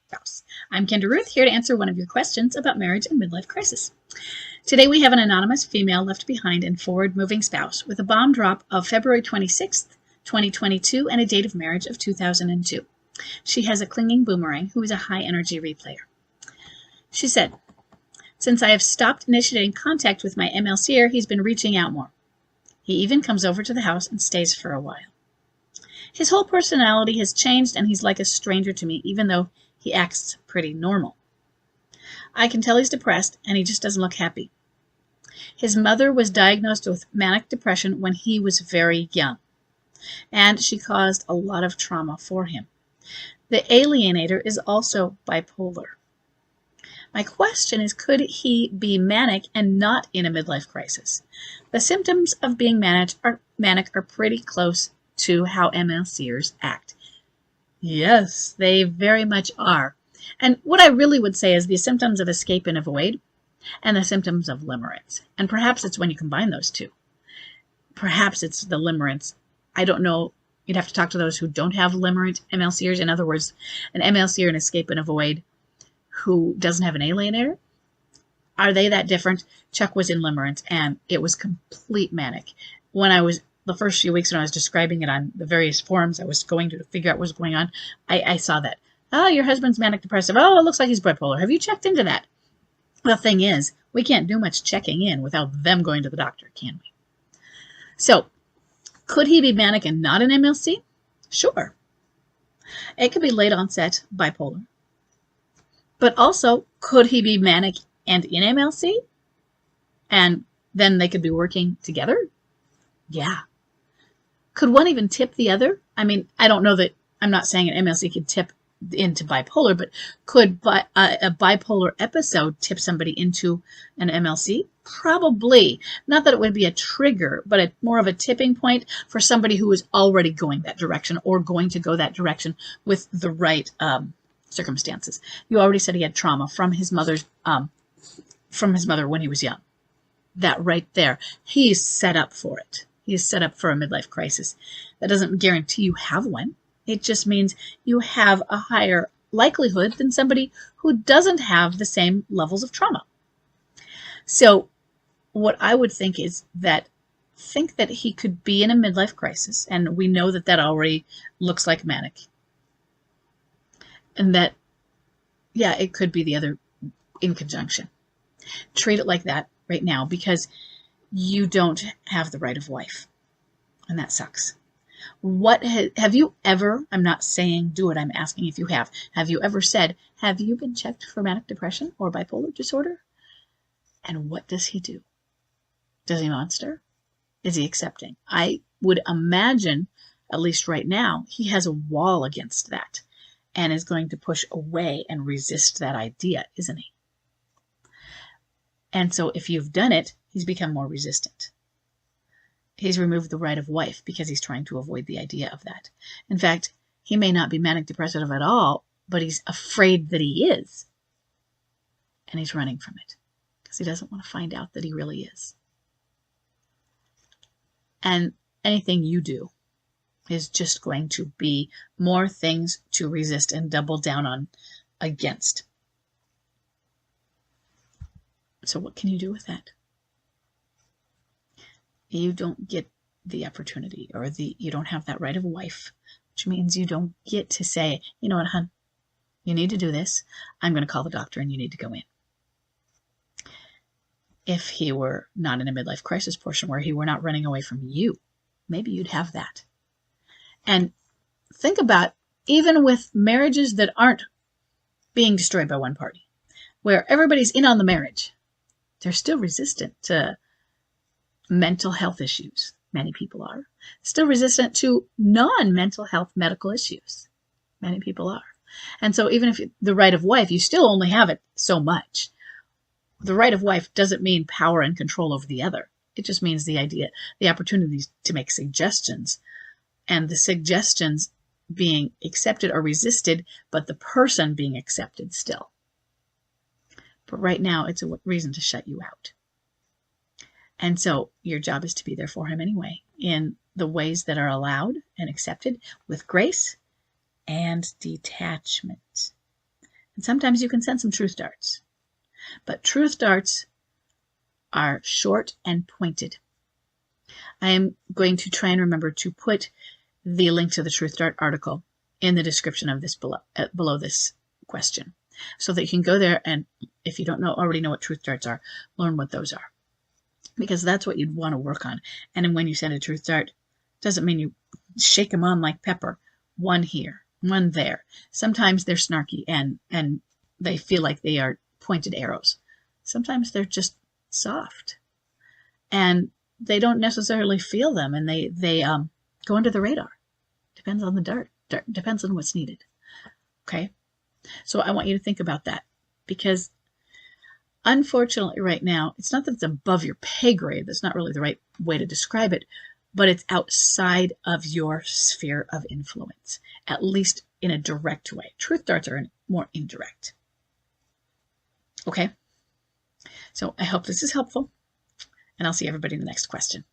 spouse. I'm Kendra Ruth, here to answer one of your questions about marriage and midlife crisis. Today we have an anonymous female left behind and forward-moving spouse with a bomb drop of February 26th, 2022 and a date of marriage of 2002. She has a clinging boomerang who is a high-energy replayer. She said, "Since I have stopped initiating contact with my MLCer, he's been reaching out more. He even comes over to the house and stays for a while. His whole personality has changed and he's like a stranger to me, even though he acts pretty normal. I can tell he's depressed and he just doesn't look happy. His mother was diagnosed with manic depression when he was very young, and she caused a lot of trauma for him. The alienator is also bipolar. My question is, could he be manic and not in a midlife crisis? The symptoms of being manic are pretty close to how MLCers act." Yes, they very much are. And what I really would say is the symptoms of escape and avoid and the symptoms of limerence. And perhaps it's when you combine those two. Perhaps it's the limerence. I don't know. You'd have to talk to those who don't have limerent MLCers. In other words, an MLCer and escape and avoid who doesn't have an alienator. Are they that different? Chuck was in limerence and it was complete manic. The first few weeks when I was describing it on the various forums I was going to figure out what was going on, I saw that. "Oh, your husband's manic depressive. Oh, it looks like he's bipolar. Have you checked into that?" The thing is, we can't do much checking in without them going to the doctor, can we? So, could he be manic and not an MLC? Sure. It could be late onset bipolar. But also, could he be manic and in MLC? And then they could be working together? Yeah. Could one even tip the other? I mean, I don't know that, I'm not saying an MLC could tip into bipolar, but could a bipolar episode tip somebody into an MLC? Probably. Not that it would be a trigger, but more of a tipping point for somebody who is already going that direction or going to go that direction with the right circumstances. You already said he had trauma from his mother when he was young. That right there, he's set up for it. He is set up for a midlife crisis. That doesn't guarantee you have one. It just means you have a higher likelihood than somebody who doesn't have the same levels of trauma. So what I would think is that he could be in a midlife crisis, and we know that that already looks like manic. And that, yeah, it could be the other in conjunction. Treat it like that right now because you don't have the right of wife. And that sucks. Have you ever, I'm not saying do it, I'm asking if you have you ever said, have you been checked for manic depression or bipolar disorder? And what does he do? Does he monster? Is he accepting? I would imagine, at least right now, he has a wall against that and is going to push away and resist that idea, isn't he? And so if you've done it, he's become more resistant. He's removed the right of wife because he's trying to avoid the idea of that. In fact, he may not be manic depressive at all, but he's afraid that he is. And he's running from it because he doesn't want to find out that he really is. And anything you do is just going to be more things to resist and double down on against. So what can you do with that? You don't get the opportunity, or you don't have that right of wife, which means you don't get to say, you know what, hon, you need to do this. I'm going to call the doctor and you need to go in. If he were not in a midlife crisis portion where he were not running away from you, maybe you'd have that. And think about even with marriages that aren't being destroyed by one party, where everybody's in on the marriage, they're still resistant to mental health issues. Many people are. Still resistant to non-mental health medical issues. Many people are. And so even if the right of wife, you still only have it so much. The right of wife doesn't mean power and control over the other. It just means the opportunities to make suggestions, and the suggestions being accepted or resisted, but the person being accepted still. But right now, it's a reason to shut you out. And so your job is to be there for him anyway, in the ways that are allowed and accepted, with grace and detachment. And sometimes you can send some truth darts. But truth darts are short and pointed. I am going to try and remember to put the link to the truth dart article in the description of this below this question, so that you can go there and, if you don't already know what truth darts are, learn what those are, because that's what you'd want to work on. And then when you send a truth dart, doesn't mean you shake them on like pepper. One here, one there. Sometimes they're snarky and they feel like they are pointed arrows. Sometimes they're just soft, and they don't necessarily feel them, and they go under the radar. Depends on the dart. Depends on what's needed. Okay, so I want you to think about that, because unfortunately right now, it's not that it's above your pay grade. That's not really the right way to describe it, but it's outside of your sphere of influence, at least in a direct way. Truth darts are more indirect. Okay, so I hope this is helpful, and I'll see everybody in the next question.